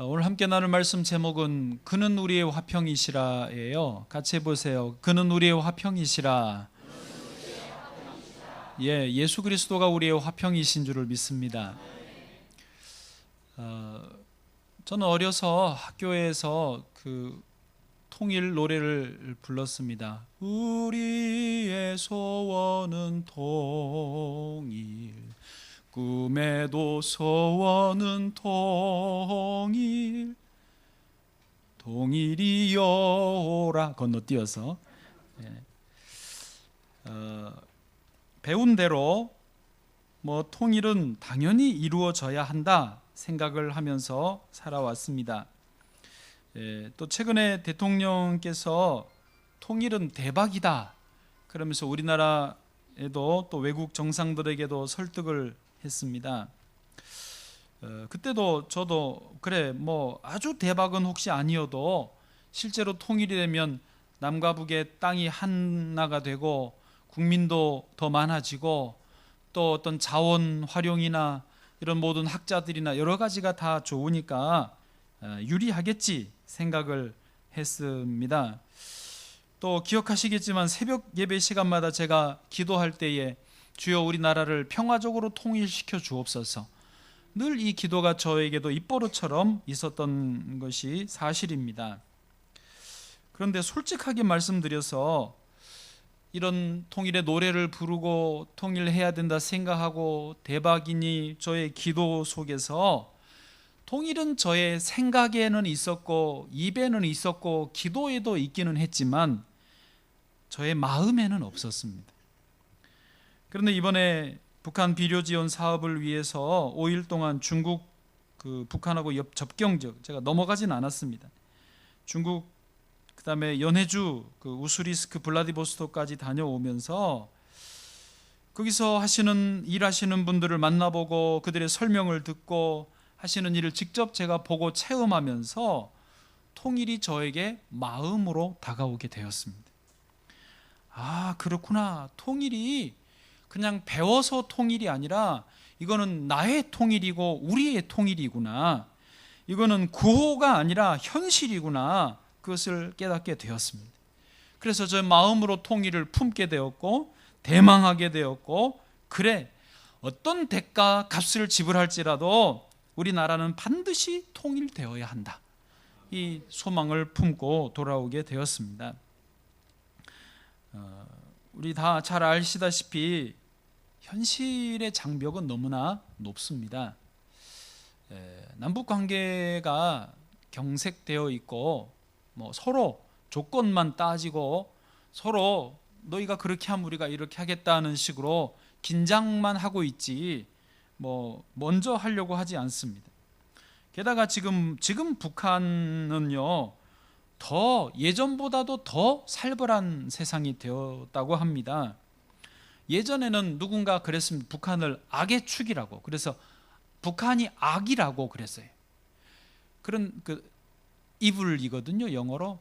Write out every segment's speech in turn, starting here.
오늘 함께 나눌 말씀 제목은 그는 우리의 화평이시라예요. 같이 해보세요. 그는 우리의 화평이시라. 예수 그리스도가 우리의 화평이신 줄을 믿습니다. 저는 어려서 학교에서 그 통일 노래를 불렀습니다. 우리의 소원은 통일, 꿈에도 소원은 통일, 통일이여라 건너뛰어서 배운 대로 통일은 당연히 이루어져야 한다 생각을 하면서 살아왔습니다. 또 최근에 대통령께서 통일은 대박이다 그러면서 우리나라에도 또 외국 정상들에게도 설득을 했습니다. 그때도 저도 그래 아주 대박은 혹시 아니어도 실제로 통일이 되면 남과 북의 땅이 하나가 되고 국민도 더 많아지고 또 어떤 자원 활용이나 이런 모든 학자들이나 여러 가지가 다 좋으니까 유리하겠지 생각을 했습니다. 또 기억하시겠지만 새벽 예배 시간마다 제가 기도할 때에 주여 우리나라를 평화적으로 통일시켜 주옵소서, 늘 이 기도가 저에게도 입버릇처럼 있었던 것이 사실입니다. 그런데 솔직하게 말씀드려서 이런 통일의 노래를 부르고 통일해야 된다 생각하고 대박이니 저의 기도 속에서 통일은 저의 생각에는 있었고 입에는 있었고 기도에도 있기는 했지만 저의 마음에는 없었습니다. 그런데 이번에 북한 비료 지원 사업을 위해서 5일 동안 중국 북한하고 접경적 제가 넘어가진 않았습니다. 중국 그다음에 연해주 우스리스크 블라디보스토크까지 다녀오면서 거기서 일하시는 분들을 만나보고 그들의 설명을 듣고 하시는 일을 직접 제가 보고 체험하면서 통일이 저에게 마음으로 다가오게 되었습니다. 아, 그렇구나. 통일이 그냥 배워서 통일이 아니라 이거는 나의 통일이고 우리의 통일이구나. 이거는 구호가 아니라 현실이구나. 그것을 깨닫게 되었습니다. 그래서 저 마음으로 통일을 품게 되었고 대망하게 되었고, 그래 어떤 대가 값을 지불할지라도 우리나라는 반드시 통일되어야 한다, 이 소망을 품고 돌아오게 되었습니다. 우리 다 잘 아시다시피 현실의 장벽은 너무나 높습니다. 남북 관계가 경색되어 있고 서로 조건만 따지고 서로 너희가 그렇게 하면 우리가 이렇게 하겠다는 식으로 긴장만 하고 있지 먼저 하려고 하지 않습니다. 게다가 지금 북한은요 더 예전보다도 더 살벌한 세상이 되었다고 합니다. 예전에는 누군가 그랬습니다. 북한을 악의 축이라고, 그래서 북한이 악이라고 그랬어요. 그런 이블이거든요, 영어로.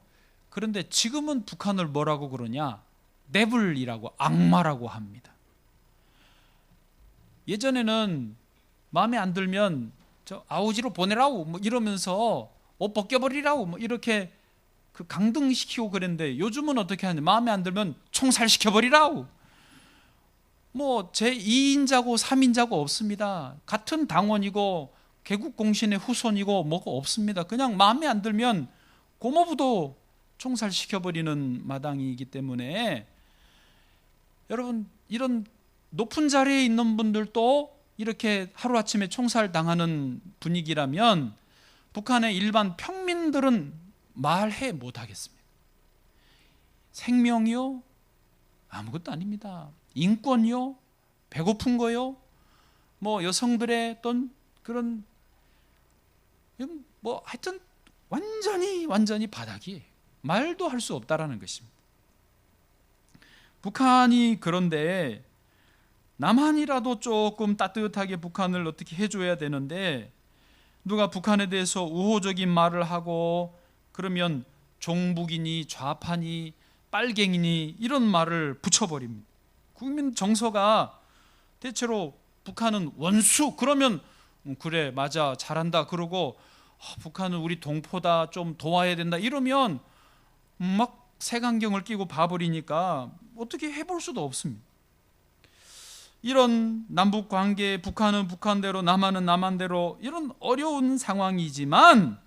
그런데 지금은 북한을 뭐라고 그러냐? 데블이라고, 악마라고 합니다. 예전에는 마음에 안 들면 저 아우지로 보내라고 이러면서 옷 벗겨버리라고 이렇게 강등시키고 그랬는데 요즘은 어떻게 하냐? 마음에 안 들면 총살시켜버리라고. 제2인자고 3인자고 없습니다. 같은 당원이고 개국공신의 후손이고 뭐가 없습니다. 그냥 마음에 안 들면 고모부도 총살시켜버리는 마당이기 때문에, 여러분 이런 높은 자리에 있는 분들도 이렇게 하루아침에 총살당하는 분위기라면 북한의 일반 평민들은 말해 못하겠습니다. 생명이요? 아무것도 아닙니다. 인권이요? 배고픈 거요? 여성들의 어떤 그런 하여튼 완전히 바닥이에요. 말도 할 수 없다라는 것입니다. 북한이 그런데 남한이라도 조금 따뜻하게 북한을 어떻게 해줘야 되는데, 누가 북한에 대해서 우호적인 말을 하고 그러면 종북이니 좌파니 빨갱이니 이런 말을 붙여버립니다. 국민 정서가 대체로 북한은 원수, 그러면 그래 맞아 잘한다 그러고 북한은 우리 동포다, 좀 도와야 된다 이러면 막 색안경을 끼고 봐버리니까 어떻게 해볼 수도 없습니다. 이런 남북 관계, 북한은 북한대로 남한은 남한대로 이런 어려운 상황이지만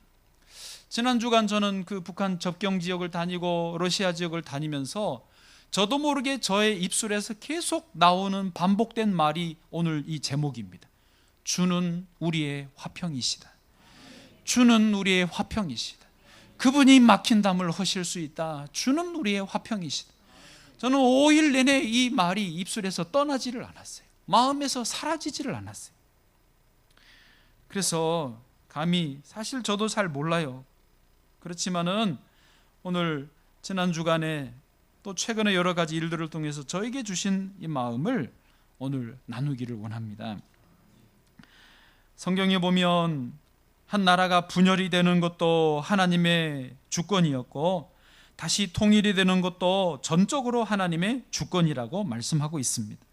지난 주간 저는 그 북한 접경 지역을 다니고 러시아 지역을 다니면서 저도 모르게 저의 입술에서 계속 나오는 반복된 말이 오늘 이 제목입니다. 주는 우리의 화평이시다. 주는 우리의 화평이시다. 그분이 막힌 담을 허실 수 있다. 주는 우리의 화평이시다. 저는 5일 내내 이 말이 입술에서 떠나지를 않았어요. 마음에서 사라지지를 않았어요. 그래서 감히, 사실 저도 잘 몰라요. 그렇지만은 오늘 지난 주간에 또 최근에 여러 가지 일들을 통해서 저에게 주신 이 마음을 오늘 나누기를 원합니다. 성경에 보면 한 나라가 분열이 되는 것도 하나님의 주권이었고 다시 통일이 되는 것도 전적으로 하나님의 주권이라고 말씀하고 있습니다.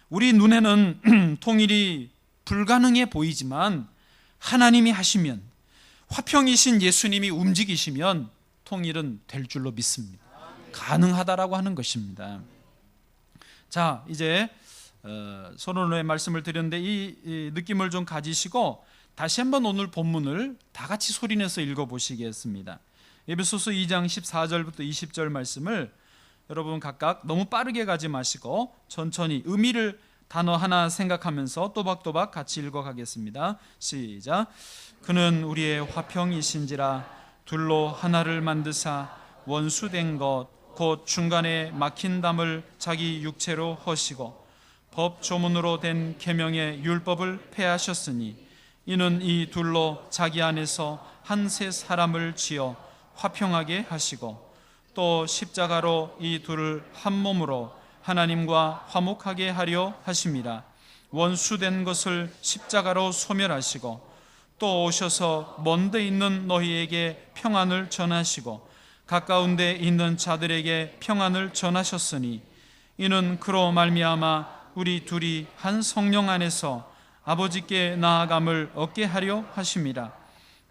우리 눈에는 통일이 불가능해 보이지만 하나님이 하시면, 화평이신 예수님이 움직이시면 통일은 될 줄로 믿습니다. 가능하다라고 하는 것입니다. 자, 이제 선언의 말씀을 드렸는데 이 느낌을 좀 가지시고 다시 한번 오늘 본문을 다 같이 소리내서 읽어보시겠습니다. 에베소서 2장 14절부터 20절 말씀을 여러분 각각 너무 빠르게 가지 마시고 천천히 의미를 단어 하나 생각하면서 또박또박 같이 읽어가겠습니다. 시작. 그는 우리의 화평이신지라 둘로 하나를 만드사 원수된 것 곧 중간에 막힌 담을 자기 육체로 허시고 법 조문으로 된 계명의 율법을 폐하셨으니 이는 이 둘로 자기 안에서 한 세 사람을 지어 화평하게 하시고 또 십자가로 이 둘을 한 몸으로 하나님과 화목하게 하려 하심이라. 원수된 것을 십자가로 소멸하시고 또 오셔서 먼 데 있는 너희에게 평안을 전하시고 가까운 데 있는 자들에게 평안을 전하셨으니 이는 그로 말미암아 우리 둘이 한 성령 안에서 아버지께 나아감을 얻게 하려 하심이라.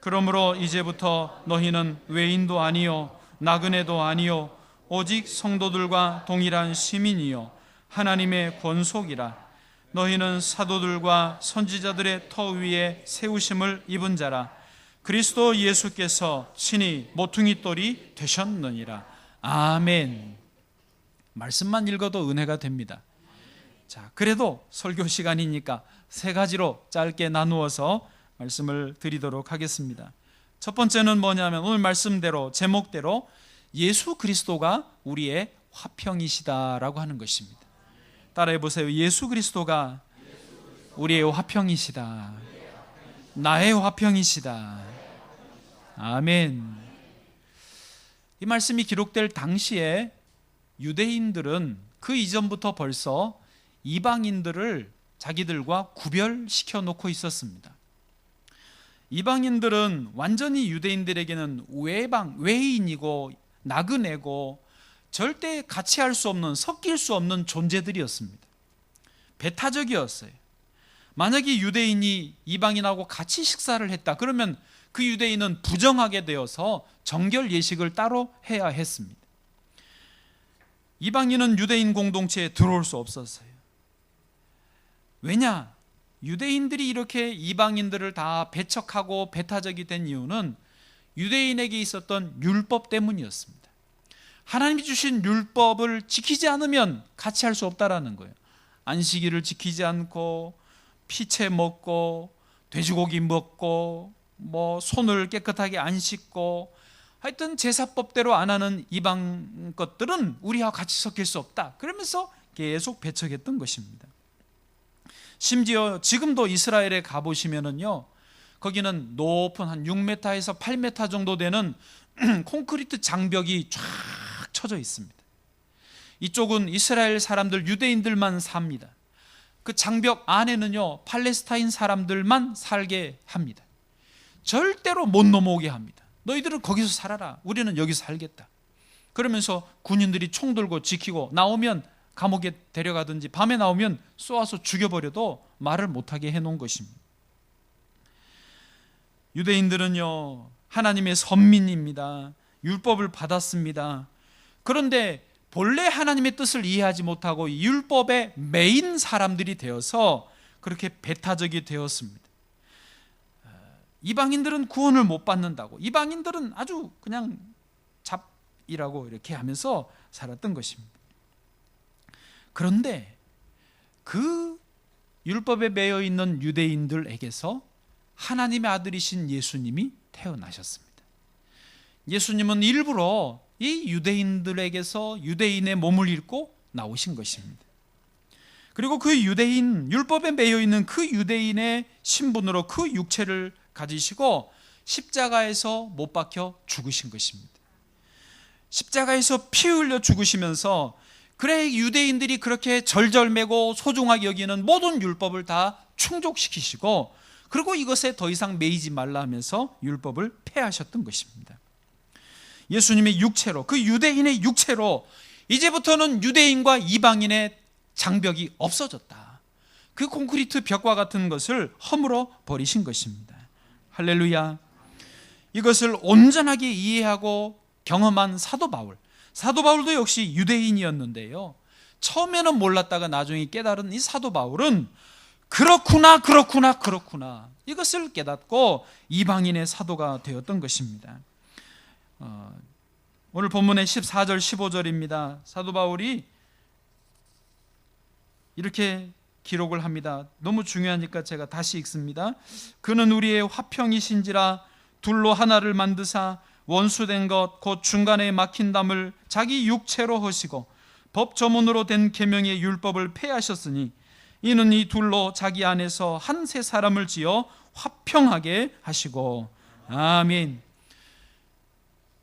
그러므로 이제부터 너희는 외인도 아니요 나그네도 아니요 오직 성도들과 동일한 시민이요 하나님의 권속이라. 너희는 사도들과 선지자들의 터 위에 세우심을 입은 자라. 그리스도 예수께서 친히 모퉁이 돌이 되셨느니라. 아멘. 말씀만 읽어도 은혜가 됩니다. 자, 그래도 설교 시간이니까 세 가지로 짧게 나누어서 말씀을 드리도록 하겠습니다. 첫 번째는 뭐냐면 오늘 말씀대로, 제목대로 예수 그리스도가 우리의 화평이시다라고 하는 것입니다. 따라해 보세요. 예수 그리스도가 우리의 화평이시다. 나의 화평이시다. 아멘. 이 말씀이 기록될 당시에 유대인들은 그 이전부터 벌써 이방인들을 자기들과 구별시켜 놓고 있었습니다. 이방인들은 완전히 유대인들에게는 외인이고 나그네고 절대 같이 할 수 없는, 섞일 수 없는 존재들이었습니다. 배타적이었어요. 만약에 유대인이 이방인하고 같이 식사를 했다 그러면 그 유대인은 부정하게 되어서 정결 예식을 따로 해야 했습니다. 이방인은 유대인 공동체에 들어올 수 없었어요. 왜냐? 유대인들이 이렇게 이방인들을 다 배척하고 배타적이 된 이유는 유대인에게 있었던 율법 때문이었습니다. 하나님이 주신 율법을 지키지 않으면 같이 할 수 없다라는 거예요. 안식일을 지키지 않고 피채 먹고 돼지고기 먹고 손을 깨끗하게 안 씻고 하여튼 제사법대로 안 하는 이방 것들은 우리와 같이 섞일 수 없다. 그러면서 계속 배척했던 것입니다. 심지어 지금도 이스라엘에 가보시면은요, 거기는 높은 한 6m에서 8m 정도 되는 콘크리트 장벽이 쫙 쳐져 있습니다. 이쪽은 이스라엘 사람들, 유대인들만 삽니다. 그 장벽 안에는요, 팔레스타인 사람들만 살게 합니다. 절대로 못 넘어오게 합니다. 너희들은 거기서 살아라. 우리는 여기서 살겠다. 그러면서 군인들이 총 들고 지키고 나오면 감옥에 데려가든지 밤에 나오면 쏘아서 죽여버려도 말을 못하게 해놓은 것입니다. 유대인들은요, 하나님의 선민입니다. 율법을 받았습니다. 그런데 본래 하나님의 뜻을 이해하지 못하고 율법에 매인 사람들이 되어서 그렇게 배타적이 되었습니다. 이방인들은 구원을 못 받는다고, 이방인들은 아주 그냥 잡이라고 이렇게 하면서 살았던 것입니다. 그런데 그 율법에 매여 있는 유대인들에게서 하나님의 아들이신 예수님이 태어나셨습니다. 예수님은 일부러 이 유대인들에게서 유대인의 몸을 입고 나오신 것입니다. 그리고 그 유대인, 율법에 매여 있는 그 유대인의 신분으로 그 육체를 가지시고 십자가에서 못 박혀 죽으신 것입니다. 십자가에서 피 흘려 죽으시면서, 그래 유대인들이 그렇게 절절매고 소중하게 여기는 모든 율법을 다 충족시키시고, 그리고 이것에 더 이상 매이지 말라 하면서 율법을 폐하셨던 것입니다. 예수님의 육체로, 그 유대인의 육체로 이제부터는 유대인과 이방인의 장벽이 없어졌다. 그 콘크리트 벽과 같은 것을 허물어 버리신 것입니다. 할렐루야. 이것을 온전하게 이해하고 경험한 사도 바울도 역시 유대인이었는데요, 처음에는 몰랐다가 나중에 깨달은 이 사도 바울은 그렇구나 이것을 깨닫고 이방인의 사도가 되었던 것입니다. 오늘 본문의 14절 15절입니다. 사도 바울이 이렇게 기록을 합니다. 너무 중요하니까 제가 다시 읽습니다. 그는 우리의 화평이신지라 둘로 하나를 만드사 원수된 것 곧 중간에 막힌 담을 자기 육체로 하시고 법 조문으로 된 계명의 율법을 폐하셨으니 이는 이 둘로 자기 안에서 한 세 사람을 지어 화평하게 하시고. 아멘.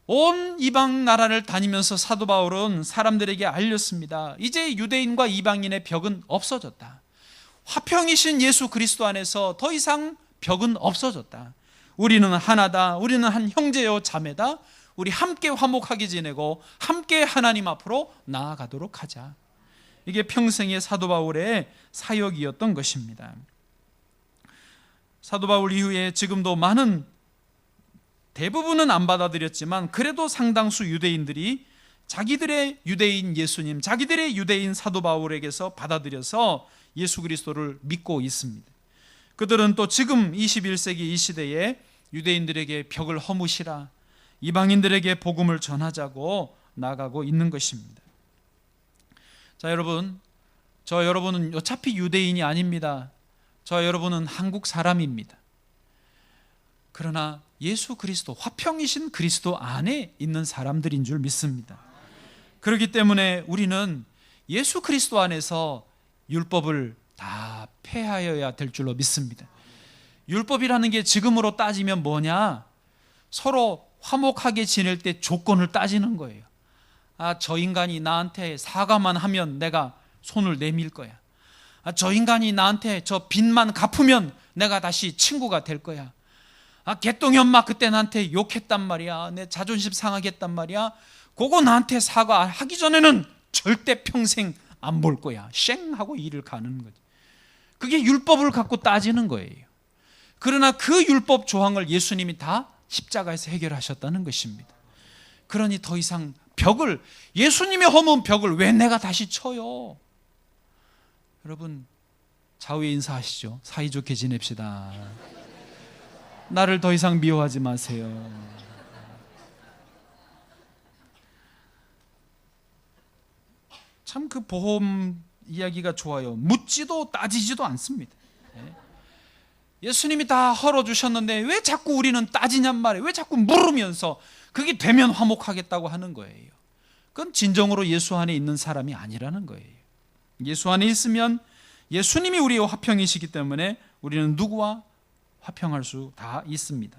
온 이방 나라를 다니면서 사도 바울은 사람들에게 알렸습니다. 이제 유대인과 이방인의 벽은 없어졌다. 화평이신 예수 그리스도 안에서 더 이상 벽은 없어졌다. 우리는 하나다. 우리는 한 형제요 자매다. 우리 함께 화목하게 지내고 함께 하나님 앞으로 나아가도록 하자. 이게 평생의 사도 바울의 사역이었던 것입니다. 사도 바울 이후에 지금도 많은, 대부분은 안 받아들였지만 그래도 상당수 유대인들이 자기들의 유대인 예수님, 자기들의 유대인 사도 바울에게서 받아들여서 예수 그리스도를 믿고 있습니다. 그들은 또 지금 21세기 이 시대에 유대인들에게 벽을 허무시라, 이방인들에게 복음을 전하자고 나가고 있는 것입니다. 자, 여러분, 여러분은 어차피 유대인이 아닙니다. 여러분은 한국 사람입니다. 그러나 예수 그리스도, 화평이신 그리스도 안에 있는 사람들인 줄 믿습니다. 그렇기 때문에 우리는 예수 그리스도 안에서 율법을 다 폐하여야 될 줄로 믿습니다. 율법이라는 게 지금으로 따지면 뭐냐? 서로 화목하게 지낼 때 조건을 따지는 거예요. 저 인간이 나한테 사과만 하면 내가 손을 내밀 거야. 저 인간이 나한테 저 빚만 갚으면 내가 다시 친구가 될 거야. 개똥이 엄마 그때 나한테 욕했단 말이야. 내 자존심 상하겠단 말이야. 그거 나한테 사과하기 전에는 절대 평생 안 볼 거야. 쉥 하고 일을 가는 거지. 그게 율법을 갖고 따지는 거예요. 그러나 그 율법 조항을 예수님이 다 십자가에서 해결하셨다는 것입니다. 그러니 더 이상 벽을, 예수님이 허문 벽을 왜 내가 다시 쳐요? 여러분, 좌우에 인사하시죠. 사이좋게 지냅시다. 나를 더 이상 미워하지 마세요. 참 그 보험 이야기가 좋아요. 묻지도 따지지도 않습니다. 예수님이 다 헐어주셨는데 왜 자꾸 우리는 따지냔 말이에요. 왜 자꾸 물으면서 그게 되면 화목하겠다고 하는 거예요. 그건 진정으로 예수 안에 있는 사람이 아니라는 거예요. 예수 안에 있으면 예수님이 우리의 화평이시기 때문에 우리는 누구와 화평할 수 다 있습니다.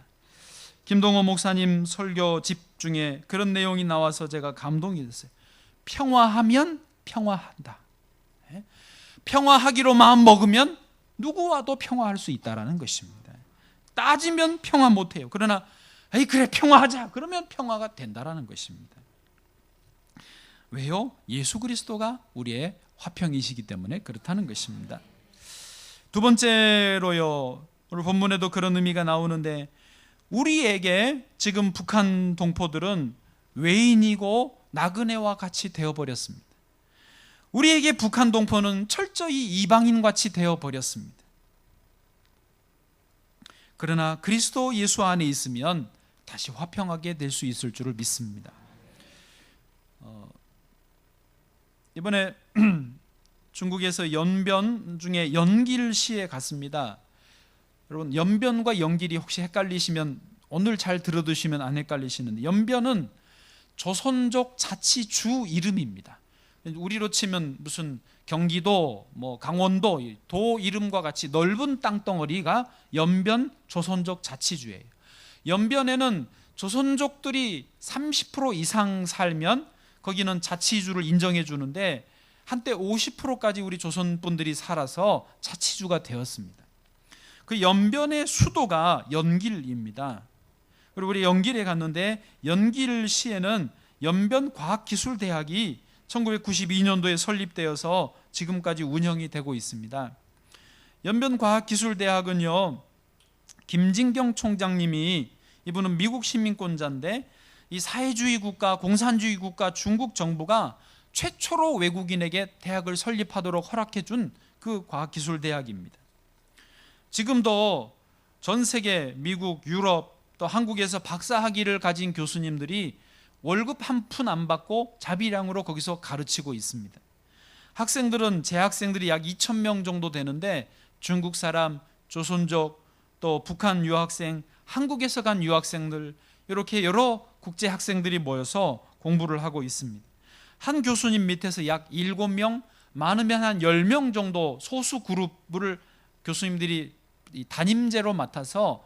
김동호 목사님 설교집 중에 그런 내용이 나와서 제가 감동이 됐어요. 평화하면 평화한다. 평화하기로 마음 먹으면 누구와도 평화할 수 있다는 것입니다. 따지면 평화 못해요. 그러나 그래 평화하자 그러면 평화가 된다는 것입니다. 왜요? 예수 그리스도가 우리의 화평이시기 때문에 그렇다는 것입니다. 두 번째로요, 오늘 본문에도 그런 의미가 나오는데, 우리에게 지금 북한 동포들은 외인이고 나그네와 같이 되어버렸습니다. 우리에게 북한 동포는 철저히 이방인같이 되어버렸습니다. 그러나 그리스도 예수 안에 있으면 다시 화평하게 될 수 있을 줄을 믿습니다. 이번에 중국에서 연변 중에 연길시에 갔습니다. 여러분, 연변과 연길이 혹시 헷갈리시면 오늘 잘 들어두시면 안 헷갈리시는데, 연변은 조선족 자치주 이름입니다. 우리로 치면 무슨 경기도, 강원도 도 이름과 같이 넓은 땅덩어리가 연변 조선족 자치주예요. 연변에는 조선족들이 30% 이상 살면 거기는 자치주를 인정해 주는데, 한때 50%까지 우리 조선분들이 살아서 자치주가 되었습니다. 그 연변의 수도가 연길입니다. 그리고 우리 연길에 갔는데, 연길시에는 연변과학기술대학이 1992년도에 설립되어서 지금까지 운영이 되고 있습니다. 연변과학기술대학은요, 김진경 총장님이, 이분은 미국 시민권자인데, 이 사회주의 국가, 공산주의 국가 중국 정부가 최초로 외국인에게 대학을 설립하도록 허락해 준 그 과학기술대학입니다. 지금도 전 세계, 미국, 유럽, 또 한국에서 박사학위를 가진 교수님들이 월급 한 푼 안 받고 자비량으로 거기서 가르치고 있습니다. 학생들은, 재학생들이 약 2,000명 정도 되는데, 중국 사람, 조선족, 또 북한 유학생, 한국에서 간 유학생들, 이렇게 여러 국제 학생들이 모여서 공부를 하고 있습니다. 한 교수님 밑에서 약 7명, 많으면 한 10명 정도 소수 그룹을 교수님들이 담임제로 맡아서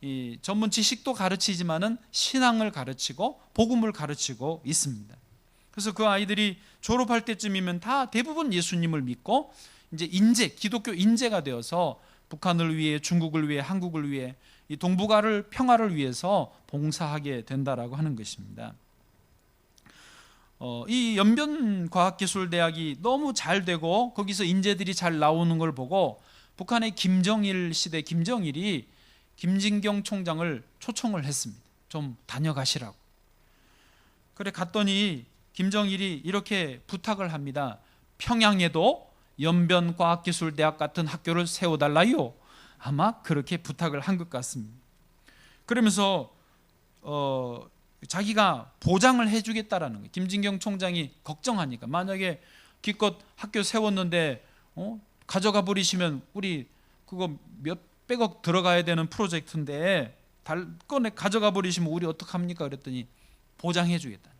이 전문 지식도 가르치지만은 신앙을 가르치고 복음을 가르치고 있습니다. 그래서 그 아이들이 졸업할 때쯤이면 다 대부분 예수님을 믿고 이제 기독교 인재가 되어서 북한을 위해, 중국을 위해, 한국을 위해, 이 동북아를 평화를 위해서 봉사하게 된다라고 하는 것입니다. 이 연변과학기술대학이 너무 잘 되고 거기서 인재들이 잘 나오는 걸 보고 북한의 김정일 시대 김정일이 김진경 총장을 초청을 했습니다. 좀 다녀가시라고. 그래 갔더니 김정일이 이렇게 부탁을 합니다. 평양에도 연변과학기술대학 같은 학교를 세워달라요. 아마 그렇게 부탁을 한 것 같습니다. 그러면서 자기가 보장을 해주겠다라는 거예요. 김진경 총장이 걱정하니까, 만약에 기껏 학교 세웠는데 가져가 버리시면 우리 그거 몇백억 들어가야 되는 프로젝트인데 꺼내 가져가 버리시면 우리 어떡합니까? 그랬더니 보장해 주겠다.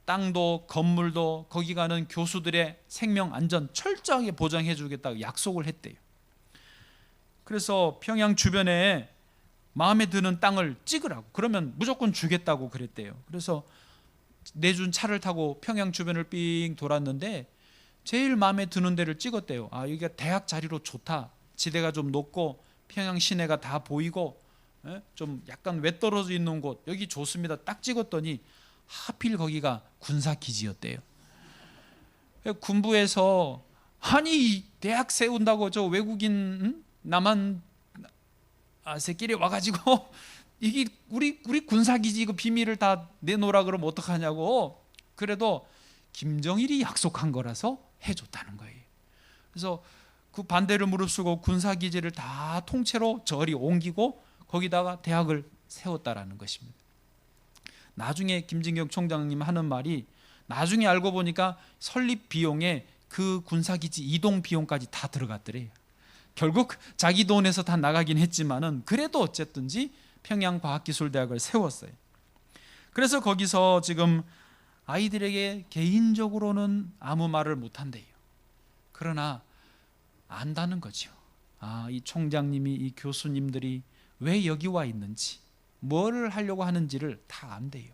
땅도 건물도 거기 가는 교수들의 생명 안전 철저하게 보장해 주겠다고 약속을 했대요. 그래서 평양 주변에 마음에 드는 땅을 찍으라고, 그러면 무조건 주겠다고 그랬대요. 그래서 내준 차를 타고 평양 주변을 삥 돌았는데 제일 마음에 드는 데를 찍었대요. 아, 여기가 대학 자리로 좋다. 지대가 좀 높고 평양 시내가 다 보이고 좀 약간 외떨어져 있는 곳, 여기 좋습니다. 딱 찍었더니 하필 거기가 군사기지였대요. 군부에서 아니 대학 세운다고 저 외국인 남한 새끼리 와가지고 이게 우리 군사기지 그 비밀을 다 내놓으라 그러면 어떡하냐고. 그래도 김정일이 약속한 거라서 해줬다는 거예요. 그래서 그 반대를 무릅쓰고 군사기지를 다 통째로 저리 옮기고 거기다가 대학을 세웠다라는 것입니다. 나중에 김진경 총장님 하는 말이, 나중에 알고 보니까 설립 비용에 그 군사기지 이동 비용까지 다 들어갔더래요. 결국 자기 돈에서 다 나가긴 했지만은 그래도 어쨌든지 평양과학기술대학을 세웠어요. 그래서 거기서 지금 아이들에게 개인적으로는 아무 말을 못한대요. 그러나 안다는 거죠. 아, 이 총장님이, 이 교수님들이 왜 여기 와 있는지, 뭐를 하려고 하는지를 다 안대요.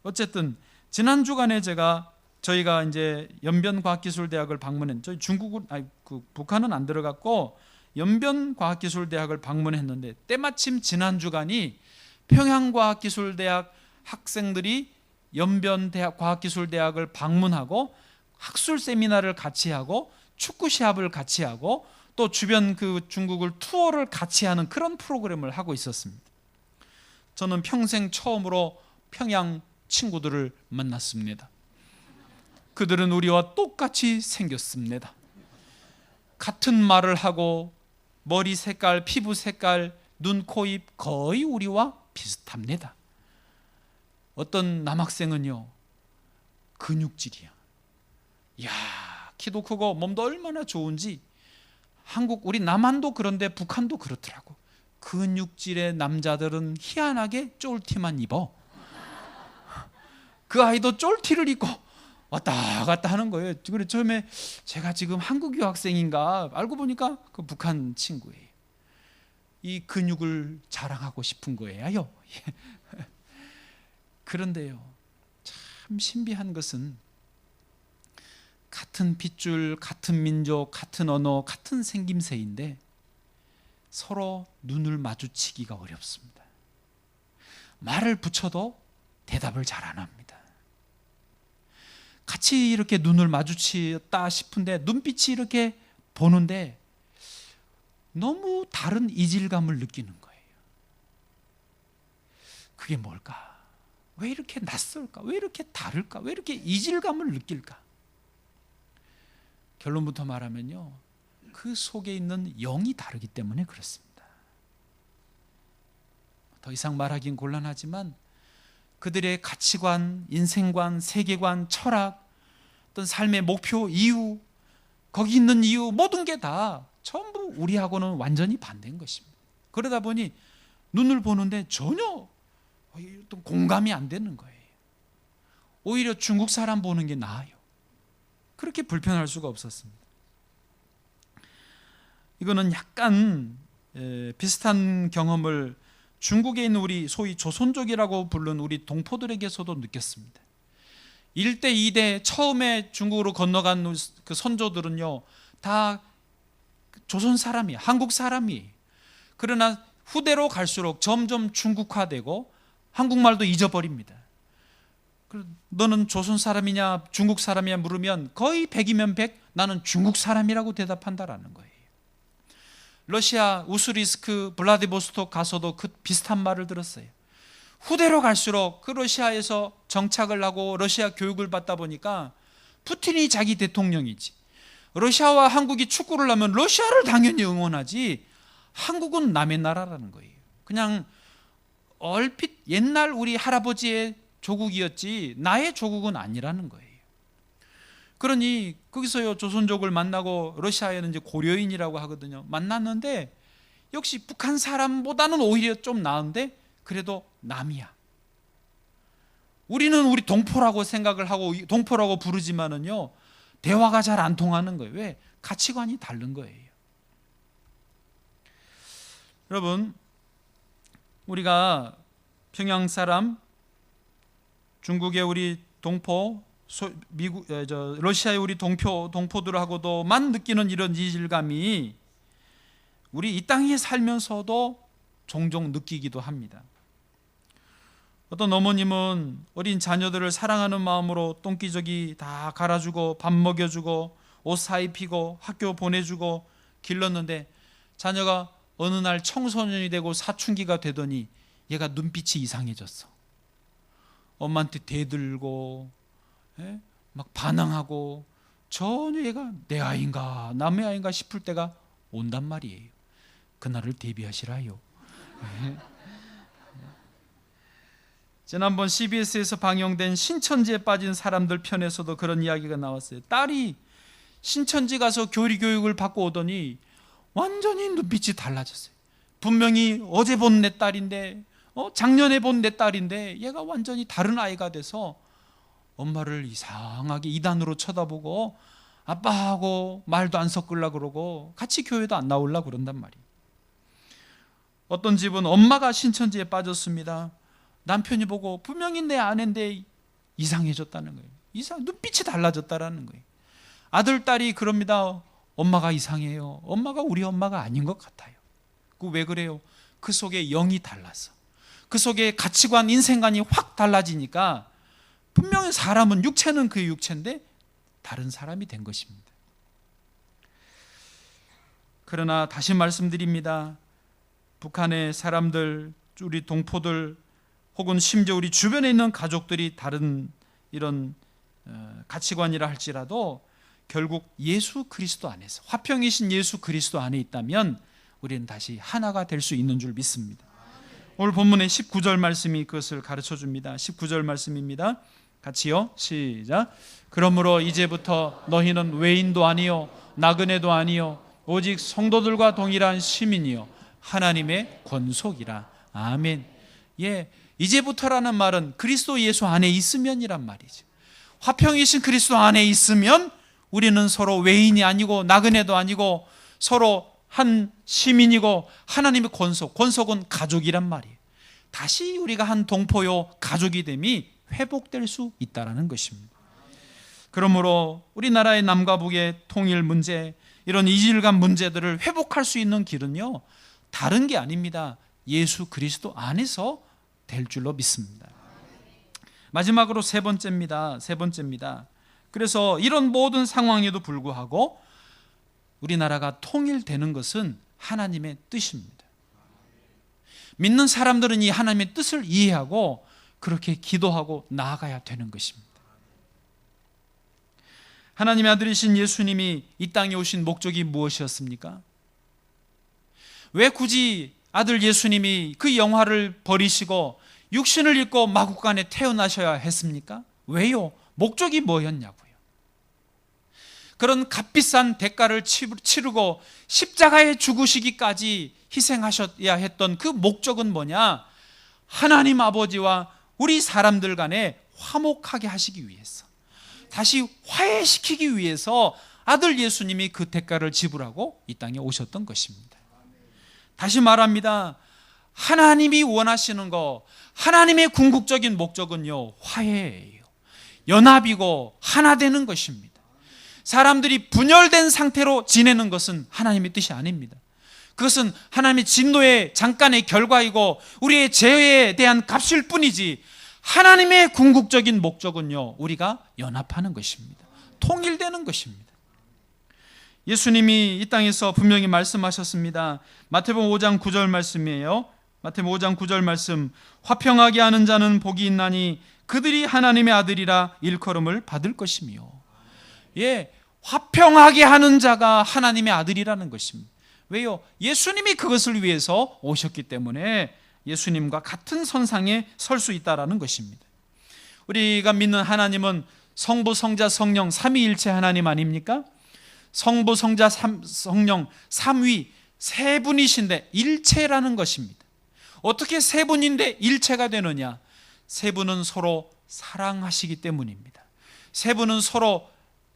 어쨌든 지난 주간에 저희가 이제 연변과학기술대학을 방문했. 저희 북한은 안 들어갔고 연변과학기술대학을 방문했는데, 때마침 지난 주간이 평양과학기술대학 학생들이 연변과학기술대학을 방문하고 학술 세미나를 같이 하고 축구 시합을 같이 하고 또 주변 그 중국을 투어를 같이 하는 그런 프로그램을 하고 있었습니다. 저는 평생 처음으로 평양 친구들을 만났습니다. 그들은 우리와 똑같이 생겼습니다. 같은 말을 하고 머리 색깔, 피부 색깔, 눈, 코, 입 거의 우리와 비슷합니다. 어떤 남학생은요, 근육질이야. 이야, 키도 크고 몸도 얼마나 좋은지. 한국, 우리 남한도 그런데 북한도 그렇더라고. 근육질의 남자들은 희한하게 쫄티만 입어. 그 아이도 쫄티를 입고 왔다 갔다 하는 거예요. 그래 처음에 제가 지금 한국 유학생인가 알고 보니까 그 북한 친구예요. 이 근육을 자랑하고 싶은 거예요. 그런데요, 참 신비한 것은 같은 핏줄, 같은 민족, 같은 언어, 같은 생김새인데 서로 눈을 마주치기가 어렵습니다. 말을 붙여도 대답을 잘 안 합니다. 같이 이렇게 눈을 마주치었다 싶은데 눈빛이 이렇게 보는데 너무 다른 이질감을 느끼는 거예요. 그게 뭘까? 왜 이렇게 낯설까? 왜 이렇게 다를까? 왜 이렇게 이질감을 느낄까? 결론부터 말하면요, 그 속에 있는 영이 다르기 때문에 그렇습니다. 더 이상 말하긴 곤란하지만 그들의 가치관, 인생관, 세계관, 철학, 어떤 삶의 목표, 이유, 거기 있는 이유 모든 게 다 전부 우리하고는 완전히 반대인 것입니다. 그러다 보니 눈을 보는데 전혀 어떤 공감이 안 되는 거예요. 오히려 중국 사람 보는 게 나아요. 그렇게 불편할 수가 없었습니다. 이거는 약간 비슷한 경험을 중국에 있는 우리 소위 조선족이라고 부르는 우리 동포들에게서도 느꼈습니다. 1대, 2대 처음에 중국으로 건너간 그 선조들은요, 다 조선 사람이에요. 한국 사람이에요. 그러나 후대로 갈수록 점점 중국화되고 한국말도 잊어버립니다. 너는 조선 사람이냐 중국 사람이냐 물으면 거의 100이면 100 나는 중국 사람이라고 대답한다라는 거예요. 러시아 우스리스크 블라디보스톡 가서도 그 비슷한 말을 들었어요. 후대로 갈수록 그 러시아에서 정착을 하고 러시아 교육을 받다 보니까 푸틴이 자기 대통령이지, 러시아와 한국이 축구를 하면 러시아를 당연히 응원하지 한국은 남의 나라라는 거예요. 그냥 얼핏 옛날 우리 할아버지의 조국이었지 나의 조국은 아니라는 거예요. 그러니 거기서요 조선족을 만나고, 러시아에는 이제 고려인이라고 하거든요. 만났는데 역시 북한 사람보다는 오히려 좀 나은데 그래도 남이야. 우리는 우리 동포라고 생각을 하고 동포라고 부르지만은요 대화가 잘 안 통하는 거예요. 왜? 가치관이 다른 거예요. 여러분, 우리가 평양 사람, 중국의 우리 동포, 러시아의 우리 동포들하고도만 느끼는 이런 이질감이 우리 이 땅에 살면서도 종종 느끼기도 합니다. 어떤 어머님은 어린 자녀들을 사랑하는 마음으로 똥기저귀 다 갈아주고 밥 먹여주고 옷 사입히고 학교 보내주고 길렀는데 자녀가 어느 날 청소년이 되고 사춘기가 되더니 얘가 눈빛이 이상해졌어. 엄마한테 대들고 막 반항하고 전혀 얘가 내 아이인가 남의 아이인가 싶을 때가 온단 말이에요. 그날을 대비하시라요. 지난번 CBS에서 방영된 신천지에 빠진 사람들 편에서도 그런 이야기가 나왔어요. 딸이 신천지 가서 교리교육을 받고 오더니 완전히 눈빛이 달라졌어요. 분명히 어제 본 내 딸인데 작년에 본 내 딸인데 얘가 완전히 다른 아이가 돼서 엄마를 이상하게 이단으로 쳐다보고 아빠하고 말도 안 섞으려고 그러고 같이 교회도 안 나오려고 그런단 말이에요. 어떤 집은 엄마가 신천지에 빠졌습니다. 남편이 보고 분명히 내 아내인데 이상해졌다는 거예요. 눈빛이 달라졌다는 거예요. 아들, 딸이 그럽니다. 엄마가 이상해요. 엄마가 우리 엄마가 아닌 것 같아요. 왜 그래요? 그 속에 영이 달라서, 그 속에 가치관, 인생관이 확 달라지니까 분명히 사람은 육체는 그 육체인데 다른 사람이 된 것입니다. 그러나 다시 말씀드립니다. 북한의 사람들, 우리 동포들 혹은 심지어 우리 주변에 있는 가족들이 다른 이런 가치관이라 할지라도 결국 예수 그리스도 안에서, 화평이신 예수 그리스도 안에 있다면 우리는 다시 하나가 될 수 있는 줄 믿습니다. 오늘 본문의 19절 말씀이 그것을 가르쳐 줍니다. 19절 말씀입니다. 같이요, 시작. 그러므로 이제부터 너희는 외인도 아니요 나그네도 아니요 오직 성도들과 동일한 시민이요 하나님의 권속이라. 아멘. 예, 이제부터라는 말은 그리스도 예수 안에 있으면이란 말이죠. 화평이신 그리스도 안에 있으면 우리는 서로 외인이 아니고 나그네도 아니고 서로 한 시민이고 하나님의 권속은 가족이란 말이에요. 다시 우리가 한 동포요 가족이 됨이 회복될 수 있다는 것입니다. 그러므로 우리나라의 남과 북의 통일 문제, 이런 이질감 문제들을 회복할 수 있는 길은요, 다른 게 아닙니다. 예수 그리스도 안에서 될 줄로 믿습니다. 마지막으로 세 번째입니다. 그래서 이런 모든 상황에도 불구하고 우리나라가 통일되는 것은 하나님의 뜻입니다. 믿는 사람들은 이 하나님의 뜻을 이해하고 그렇게 기도하고 나아가야 되는 것입니다. 하나님의 아들이신 예수님이 이 땅에 오신 목적이 무엇이었습니까? 왜 굳이 아들 예수님이 그 영화를 버리시고 육신을 입고 마국간에 태어나셔야 했습니까? 왜요? 목적이 뭐였냐고요? 그런 값비싼 대가를 치르고 십자가에 죽으시기까지 희생하셔야 했던 그 목적은 뭐냐? 하나님 아버지와 우리 사람들 간에 화목하게 하시기 위해서, 다시 화해시키기 위해서 아들 예수님이 그 대가를 지불하고 이 땅에 오셨던 것입니다. 다시 말합니다. 하나님이 원하시는 거, 하나님의 궁극적인 목적은요, 화해예요. 연합이고 하나 되는 것입니다. 사람들이 분열된 상태로 지내는 것은 하나님의 뜻이 아닙니다. 그것은 하나님의 진노의 잠깐의 결과이고 우리의 죄에 대한 값일 뿐이지, 하나님의 궁극적인 목적은요, 우리가 연합하는 것입니다. 통일되는 것입니다. 예수님이 이 땅에서 분명히 말씀하셨습니다. 마태복음 5장 9절 말씀이에요. 마태복음 5장 9절 말씀. 화평하게 하는 자는 복이 있나니 그들이 하나님의 아들이라 일컬음을 받을 것이며. 예, 화평하게 하는 자가 하나님의 아들이라는 것입니다. 왜요? 예수님이 그것을 위해서 오셨기 때문에 예수님과 같은 선상에 설 수 있다는 것입니다. 우리가 믿는 하나님은 성부, 성자, 성령 삼위일체 하나님 아닙니까? 성부, 성자, 성령 삼위 세 분이신데 일체라는 것입니다. 어떻게 세 분인데 일체가 되느냐? 세 분은 서로 사랑하시기 때문입니다. 세 분은 서로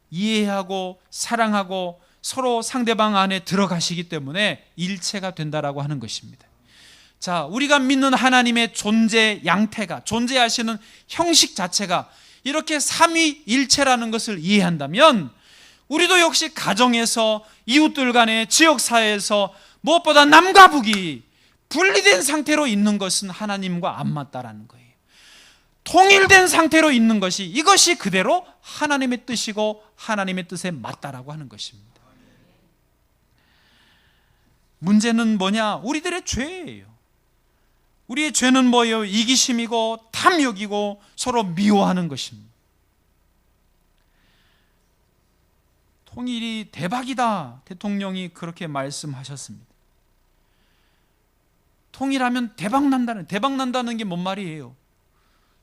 이해하고 사랑하고 서로 상대방 안에 들어가시기 때문에 일체가 된다라고 하는 것입니다. 자, 우리가 믿는 하나님의 존재 양태가, 존재하시는 형식 자체가 이렇게 삼위일체라는 것을 이해한다면 우리도 역시 가정에서, 이웃들 간의 지역사회에서 무엇보다 남과 북이 분리된 상태로 있는 것은 하나님과 안 맞다라는 거예요. 통일된 상태로 있는 것이, 이것이 그대로 하나님의 뜻이고 하나님의 뜻에 맞다라고 하는 것입니다. 문제는 뭐냐? 우리들의 죄예요. 우리의 죄는 뭐예요? 이기심이고 탐욕이고 서로 미워하는 것입니다. 통일이 대박이다. 대통령이 그렇게 말씀하셨습니다. 통일하면 대박 난다는 게 뭔 말이에요?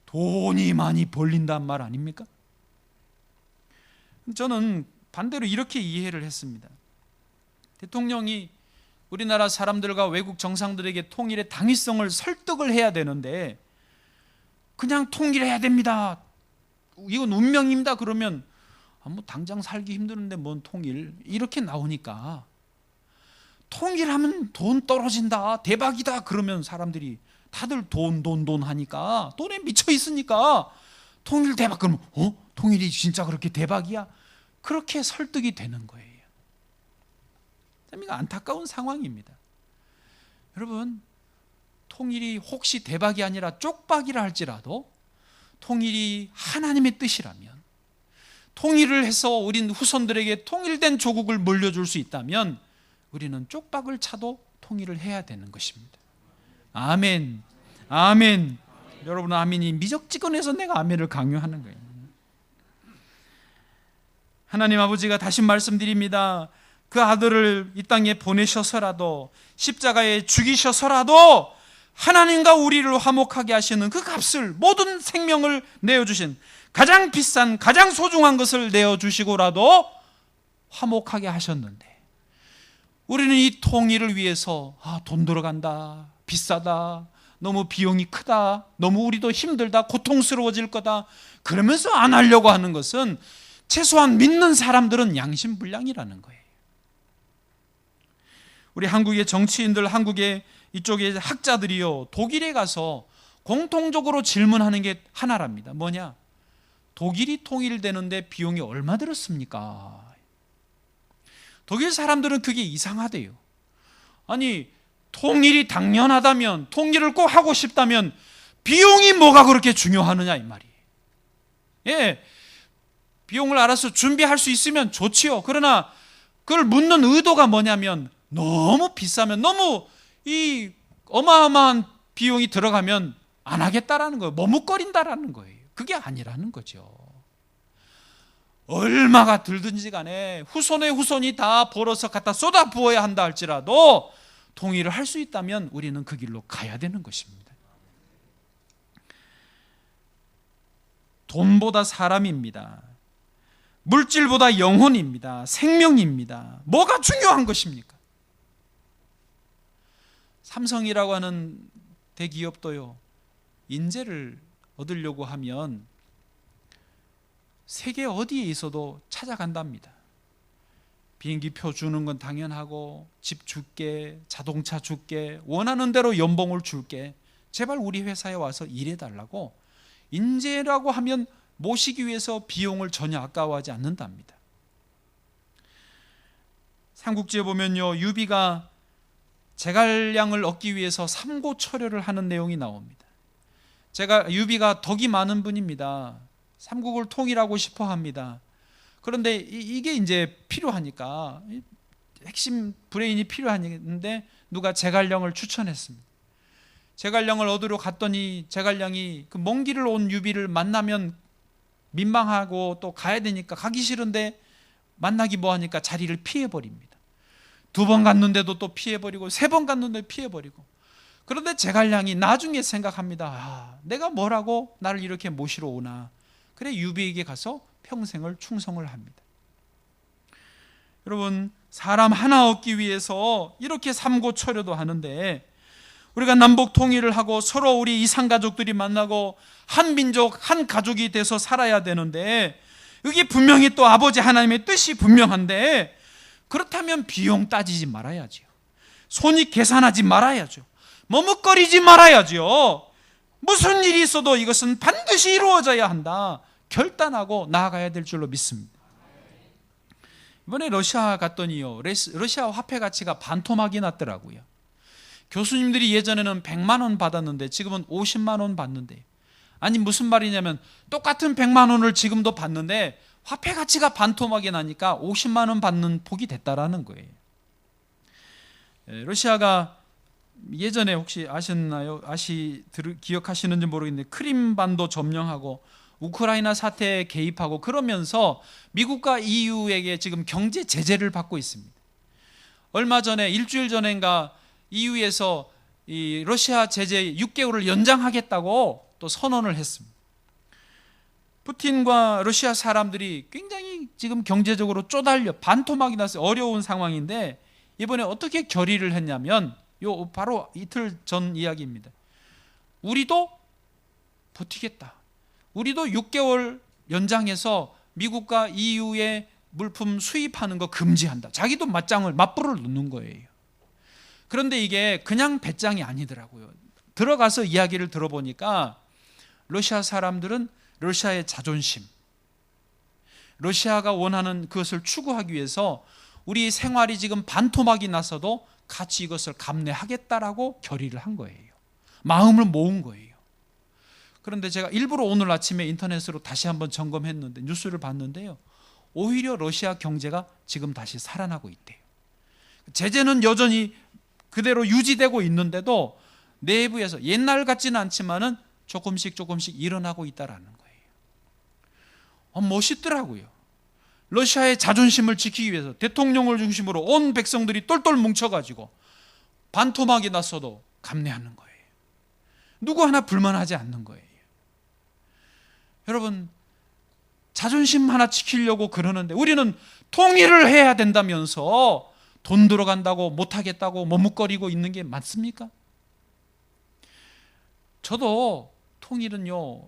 돈이 많이 벌린다는 말 아닙니까? 저는 반대로 이렇게 이해를 했습니다. 대통령이 우리나라 사람들과 외국 정상들에게 통일의 당위성을 설득을 해야 되는데 그냥 통일해야 됩니다, 이건 운명입니다 그러면 뭐 당장 살기 힘드는데 뭔 통일, 이렇게 나오니까 통일하면 돈 떨어진다, 대박이다 그러면 사람들이 다들 돈 하니까, 돈에 미쳐 있으니까 통일 대박 그러면 통일이 진짜 그렇게 대박이야? 그렇게 설득이 되는 거예요. 이거 안타까운 상황입니다. 여러분, 통일이 혹시 대박이 아니라 쪽박이라 할지라도 통일이 하나님의 뜻이라면, 통일을 해서 우린 후손들에게 통일된 조국을 물려줄 수 있다면 우리는 쪽박을 차도 통일을 해야 되는 것입니다. 아멘. 아멘. 여러분 아멘이 미적지근해서 내가 아멘을 강요하는 거예요. 하나님 아버지가 다시 말씀드립니다. 그 아들을 이 땅에 보내셔서라도 십자가에 죽이셔서라도 하나님과 우리를 화목하게 하시는 그 값을, 모든 생명을 내어주신, 가장 비싼 가장 소중한 것을 내어주시고라도 화목하게 하셨는데, 우리는 이 통일을 위해서 돈 들어간다, 비싸다, 너무 비용이 크다, 너무 우리도 힘들다, 고통스러워질 거다, 그러면서 안 하려고 하는 것은 최소한 믿는 사람들은 양심불량이라는 거예요. 우리 한국의 정치인들, 한국의 이쪽의 학자들이요, 독일에 가서 공통적으로 질문하는 게 하나랍니다. 뭐냐? 독일이 통일되는데 비용이 얼마 들었습니까? 독일 사람들은 그게 이상하대요. 아니, 통일이 당연하다면, 통일을 꼭 하고 싶다면 비용이 뭐가 그렇게 중요하느냐 이 말이에요. 예, 비용을 알아서 준비할 수 있으면 좋지요. 그러나 그걸 묻는 의도가 뭐냐면, 너무 비싸면, 너무 이 어마어마한 비용이 들어가면 안 하겠다라는 거예요. 머뭇거린다라는 거예요. 그게 아니라는 거죠. 얼마가 들든지 간에 후손의 후손이 다 벌어서 갖다 쏟아 부어야 한다 할지라도 통일을 할 수 있다면 우리는 그 길로 가야 되는 것입니다. 돈보다 사람입니다. 물질보다 영혼입니다. 생명입니다. 뭐가 중요한 것입니까? 삼성이라고 하는 대기업도요, 인재를 얻으려고 하면 세계 어디에 있어도 찾아간답니다. 비행기표 주는 건 당연하고, 집 줄게, 자동차 줄게, 원하는 대로 연봉을 줄게, 제발 우리 회사에 와서 일해달라고, 인재라고 하면 모시기 위해서 비용을 전혀 아까워하지 않는답니다. 삼국지에 보면요, 유비가 제갈량을 얻기 위해서 삼고초려를 하는 내용이 나옵니다. 유비가 덕이 많은 분입니다. 삼국을 통일하고 싶어 합니다. 그런데 이게 이제 필요하니까, 핵심 브레인이 필요한데 누가 제갈량을 추천했습니다. 제갈량을 얻으러 갔더니 제갈량이 그 먼 길을 온 유비를 만나면 민망하고 또 가야 되니까 가기 싫은데 만나기 뭐하니까 자리를 피해버립니다. 2번 갔는데도 또 피해버리고, 3번 갔는데 피해버리고. 그런데 제갈량이 나중에 생각합니다. 내가 뭐라고 나를 이렇게 모시러 오나. 그래 유비에게 가서 평생을 충성을 합니다. 여러분, 사람 하나 얻기 위해서 이렇게 삼고초려도 하는데, 우리가 남북 통일을 하고 서로 우리 이산가족들이 만나고 한 민족 한 가족이 돼서 살아야 되는데, 여기 분명히 또 아버지 하나님의 뜻이 분명한데, 그렇다면 비용 따지지 말아야죠. 손익 계산하지 말아야죠. 머뭇거리지 말아야죠. 무슨 일이 있어도 이것은 반드시 이루어져야 한다, 결단하고 나아가야 될 줄로 믿습니다. 이번에 러시아 갔더니요, 러시아 화폐 가치가 반토막이 났더라고요. 교수님들이 예전에는 100만 원 받았는데 지금은 50만 원 받는데, 아니 무슨 말이냐면 똑같은 100만 원을 지금도 받는데 화폐 가치가 반토막이 나니까 50만 원 받는 폭이 됐다라는 거예요. 러시아가 예전에 혹시 아셨나요? 기억하시는지 모르겠는데 크림반도 점령하고 우크라이나 사태에 개입하고 그러면서 미국과 EU에게 지금 경제 제재를 받고 있습니다. 얼마 전에, 일주일 전인가 EU에서 이 러시아 제재 6개월을 연장하겠다고 또 선언을 했습니다. 푸틴과 러시아 사람들이 굉장히 지금 경제적으로 쪼달려 반토막이 나서 어려운 상황인데, 이번에 어떻게 결의를 했냐면, 바로 이틀 전 이야기입니다. 우리도 버티겠다. 우리도 6개월 연장해서 미국과 EU의 물품 수입하는 거 금지한다. 자기도 맞불을 놓는 거예요. 그런데 이게 그냥 배짱이 아니더라고요. 들어가서 이야기를 들어보니까 러시아 사람들은 러시아의 자존심, 러시아가 원하는 그것을 추구하기 위해서 우리 생활이 지금 반토막이 나서도 같이 이것을 감내하겠다라고 결의를 한 거예요. 마음을 모은 거예요. 그런데 제가 일부러 오늘 아침에 인터넷으로 다시 한번 점검했는데, 뉴스를 봤는데요, 오히려 러시아 경제가 지금 다시 살아나고 있대요. 제재는 여전히 그대로 유지되고 있는데도 내부에서 옛날 같지는 않지만은 조금씩 일어나고 있다라는 거예요. 멋있더라고요. 러시아의 자존심을 지키기 위해서 대통령을 중심으로 온 백성들이 똘똘 뭉쳐가지고 반토막이 났어도 감내하는 거예요. 누구 하나 불만하지 않는 거예요. 여러분, 자존심 하나 지키려고 그러는데 우리는 통일을 해야 된다면서 돈 들어간다고 못하겠다고 머뭇거리고 있는 게 맞습니까? 저도 통일은요,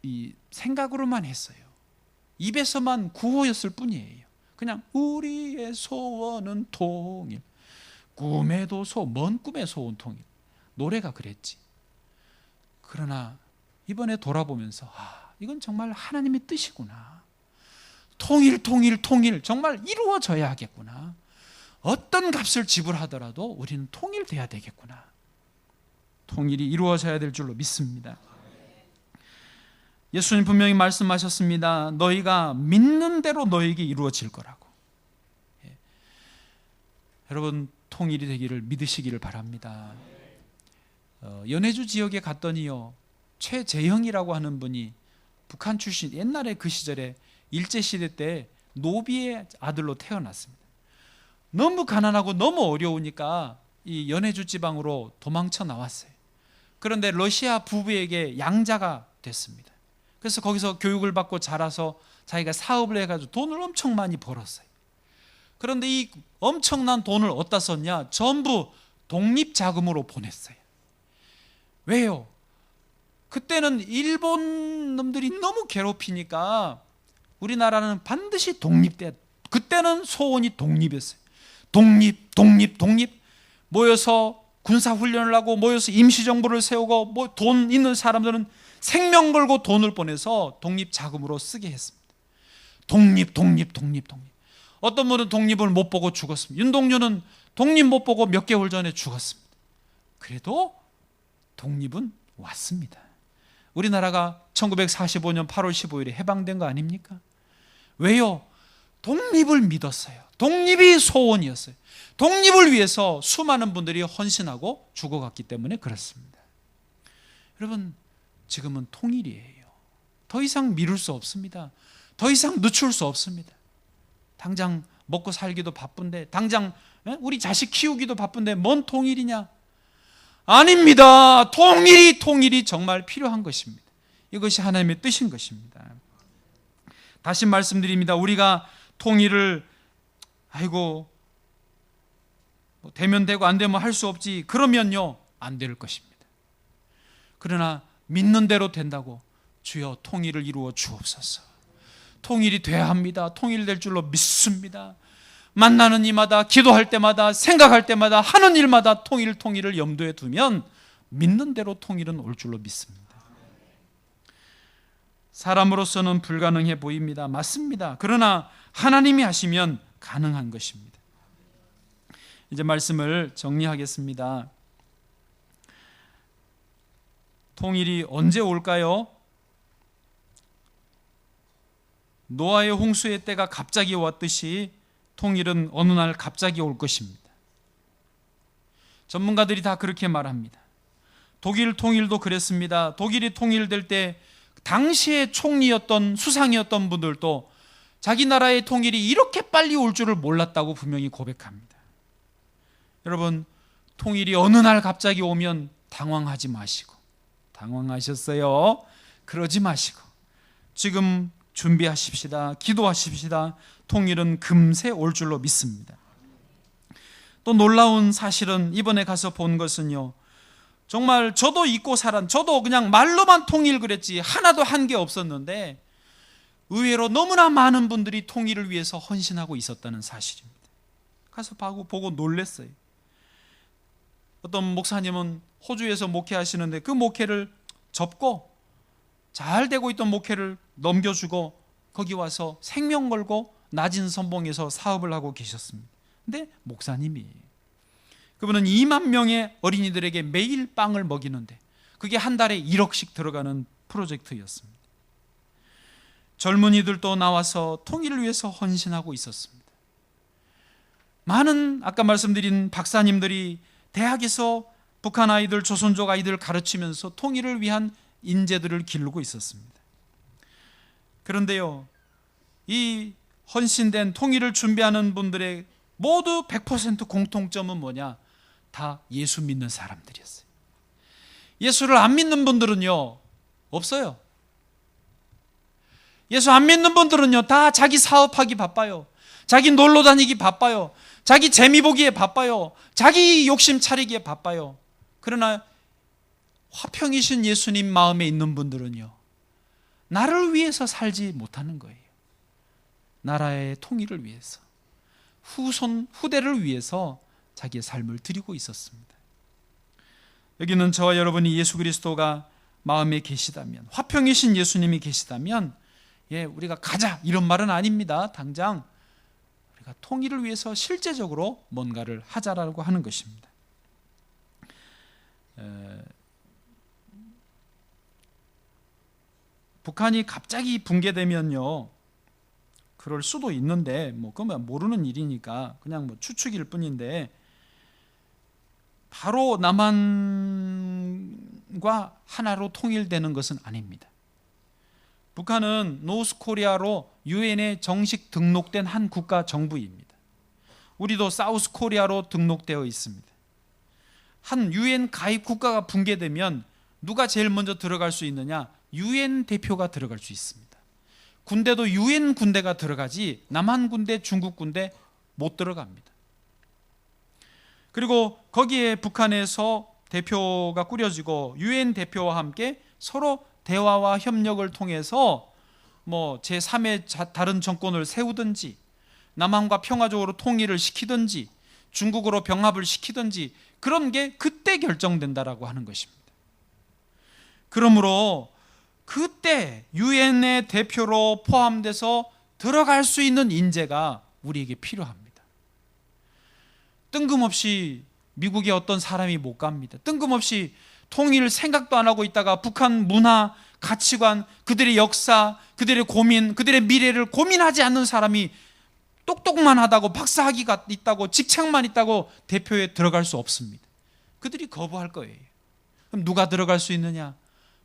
이 생각으로만 했어요. 입에서만 구호였을 뿐이에요. 그냥 우리의 소원은 통일, 꿈에도 먼 꿈의 소원 통일, 노래가 그랬지. 그러나 이번에 돌아보면서 이건 정말 하나님의 뜻이구나. 통일 정말 이루어져야 하겠구나. 어떤 값을 지불하더라도 우리는 통일돼야 되겠구나. 통일이 이루어져야 될 줄로 믿습니다. 예수님 분명히 말씀하셨습니다. 너희가 믿는 대로 너희에게 이루어질 거라고. 여러분, 통일이 되기를 믿으시기를 바랍니다. 연해주 지역에 갔더니요, 최재형이라고 하는 분이 북한 출신, 옛날에 그 시절에 일제시대 때 노비의 아들로 태어났습니다. 너무 가난하고 너무 어려우니까 이 연해주 지방으로 도망쳐 나왔어요. 그런데 러시아 부부에게 양자가 됐습니다. 그래서 거기서 교육을 받고 자라서 자기가 사업을 해가지고 돈을 엄청 많이 벌었어요. 그런데 이 엄청난 돈을 어디다 썼냐? 전부 독립자금으로 보냈어요. 왜요? 그때는 일본 놈들이 너무 괴롭히니까 우리나라는 반드시 독립돼야 돼. 그때는 소원이 독립이었어요. 독립 모여서 군사훈련을 하고 모여서 임시정부를 세우고 돈 있는 사람들은 생명 걸고 돈을 보내서 독립자금으로 쓰게 했습니다. 독립. 어떤 분은 독립을 못 보고 죽었습니다. 윤동주는 독립 못 보고 몇 개월 전에 죽었습니다. 그래도 독립은 왔습니다. 우리나라가 1945년 8월 15일에 해방된 거 아닙니까? 왜요? 독립을 믿었어요. 독립이 소원이었어요. 독립을 위해서 수많은 분들이 헌신하고 죽어갔기 때문에 그렇습니다. 여러분, 지금은 통일이에요. 더 이상 미룰 수 없습니다. 더 이상 늦출 수 없습니다. 당장 먹고 살기도 바쁜데, 당장 우리 자식 키우기도 바쁜데 뭔 통일이냐? 아닙니다. 통일이 정말 필요한 것입니다. 이것이 하나님의 뜻인 것입니다. 다시 말씀드립니다. 우리가 통일을 되면 되고 안 되면 할 수 없지, 그러면요 안 될 것입니다. 그러나 믿는 대로 된다고, 주여 통일을 이루어 주옵소서. 통일이 돼야 합니다. 통일될 줄로 믿습니다. 만나는 이마다, 기도할 때마다, 생각할 때마다, 하는 일마다 통일을 염두에 두면 믿는 대로 통일은 올 줄로 믿습니다. 사람으로서는 불가능해 보입니다. 맞습니다. 그러나 하나님이 하시면 가능한 것입니다. 이제 말씀을 정리하겠습니다. 통일이 언제 올까요? 노아의 홍수의 때가 갑자기 왔듯이 통일은 어느 날 갑자기 올 것입니다. 전문가들이 다 그렇게 말합니다. 독일 통일도 그랬습니다. 독일이 통일될 때 당시의 총리였던, 수상이었던 분들도 자기 나라의 통일이 이렇게 빨리 올 줄을 몰랐다고 분명히 고백합니다. 여러분, 통일이 어느 날 갑자기 오면 당황하지 마시고, 당황하셨어요? 그러지 마시고 지금 준비하십시다. 기도하십시다. 통일은 금세 올 줄로 믿습니다. 또 놀라운 사실은 이번에 가서 본 것은요, 정말 저도 잊고 저도 그냥 말로만 통일 그랬지 하나도 한 게 없었는데 의외로 너무나 많은 분들이 통일을 위해서 헌신하고 있었다는 사실입니다. 가서 보고 놀랐어요. 어떤 목사님은 호주에서 목회하시는데 그 목회를 접고 잘 되고 있던 목회를 넘겨주고 거기 와서 생명 걸고 낮은 선봉에서 사업을 하고 계셨습니다. 근데 목사님이에요. 그분은 2만 명의 어린이들에게 매일 빵을 먹이는데 그게 한 달에 1억씩 들어가는 프로젝트였습니다. 젊은이들도 나와서 통일을 위해서 헌신하고 있었습니다. 많은 아까 말씀드린 박사님들이 대학에서 북한 아이들, 조선족 아이들을 가르치면서 통일을 위한 인재들을 기르고 있었습니다. 그런데요, 이 헌신된 통일을 준비하는 분들의 모두 100% 공통점은 뭐냐? 다 예수 믿는 사람들이었어요. 예수를 안 믿는 분들은요, 없어요. 예수 안 믿는 분들은요, 다 자기 사업하기 바빠요. 자기 놀러 다니기 바빠요. 자기 재미 보기에 바빠요. 자기 욕심 차리기에 바빠요. 그러나 화평이신 예수님 마음에 있는 분들은요, 나를 위해서 살지 못하는 거예요. 나라의 통일을 위해서, 후대를 위해서 자기의 삶을 드리고 있었습니다. 여기는 저와 여러분이 예수 그리스도가 마음에 계시다면, 화평이신 예수님이 계시다면, 우리가 가자 이런 말은 아닙니다. 당장 우리가 통일을 위해서 실제적으로 뭔가를 하자라고 하는 것입니다. 북한이 갑자기 붕괴되면요, 그럴 수도 있는데 그건 모르는 일이니까 그냥 추측일 뿐인데, 바로 남한과 하나로 통일되는 것은 아닙니다. 북한은 노스코리아로 유엔에 정식 등록된 한 국가 정부입니다. 우리도 사우스코리아로 등록되어 있습니다. 한 유엔 가입 국가가 붕괴되면 누가 제일 먼저 들어갈 수 있느냐? 유엔 대표가 들어갈 수 있습니다. 군대도 유엔 군대가 들어가지 남한 군대, 중국 군대 못 들어갑니다. 그리고 거기에 북한에서 대표가 꾸려지고 유엔 대표와 함께 서로 대화와 협력을 통해서 제3의 다른 정권을 세우든지, 남한과 평화적으로 통일을 시키든지, 중국으로 병합을 시키든지, 그런 게 그때 결정된다라고 하는 것입니다. 그러므로 그때 유엔의 대표로 포함돼서 들어갈 수 있는 인재가 우리에게 필요합니다. 뜬금없이 미국의 어떤 사람이 못 갑니다. 뜬금없이 통일 생각도 안 하고 있다가 북한 문화, 가치관, 그들의 역사, 그들의 고민, 그들의 미래를 고민하지 않는 사람이 똑똑만 하다고, 박사학위가 있다고, 직책만 있다고 대표에 들어갈 수 없습니다. 그들이 거부할 거예요. 그럼 누가 들어갈 수 있느냐?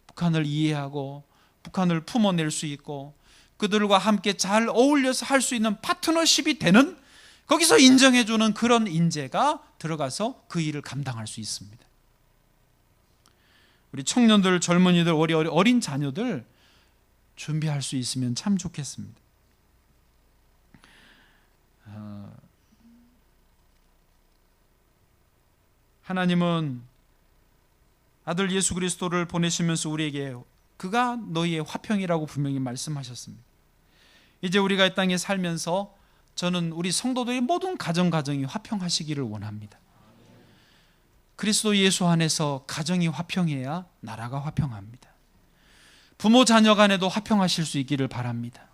북한을 이해하고 북한을 품어낼 수 있고 그들과 함께 잘 어울려서 할 수 있는 파트너십이 되는, 거기서 인정해주는 그런 인재가 들어가서 그 일을 감당할 수 있습니다. 우리 청년들, 젊은이들, 어린 자녀들 준비할 수 있으면 참 좋겠습니다. 하나님은 아들 예수 그리스도를 보내시면서 우리에게 그가 너희의 화평이라고 분명히 말씀하셨습니다. 이제 우리가 이 땅에 살면서 저는 우리 성도들의 모든 가정이 화평하시기를 원합니다. 그리스도 예수 안에서 가정이 화평해야 나라가 화평합니다. 부모 자녀 간에도 화평하실 수 있기를 바랍니다.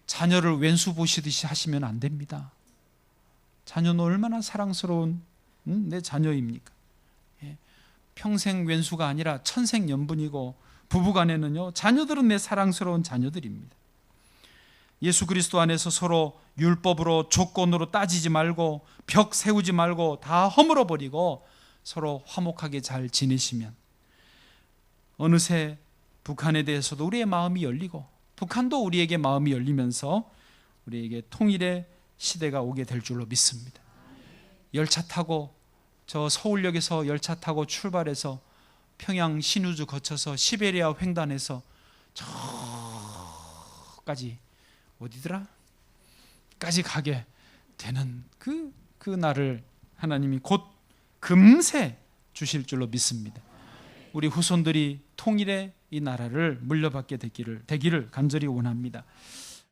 자녀를 왼수 보시듯이 하시면 안 됩니다. 자녀는 얼마나 사랑스러운 내 자녀입니까? 평생 왼수가 아니라 천생연분이고, 부부간에는요, 자녀들은 내 사랑스러운 자녀들입니다. 예수 그리스도 안에서 서로 율법으로, 조건으로 따지지 말고, 벽 세우지 말고 다 허물어 버리고 서로 화목하게 잘 지내시면 어느새 북한에 대해서도 우리의 마음이 열리고, 북한도 우리에게 마음이 열리면서 우리에게 통일의 시대가 오게 될 줄로 믿습니다. 열차 타고, 저 서울역에서 열차 타고 출발해서 평양 신우주 거쳐서 시베리아 횡단해서 저까지 어디더라? 까지 가게 되는 그 날을 하나님이 곧 금세 주실 줄로 믿습니다. 우리 후손들이 통일의 이 나라를 물려받게 되기를 간절히 원합니다.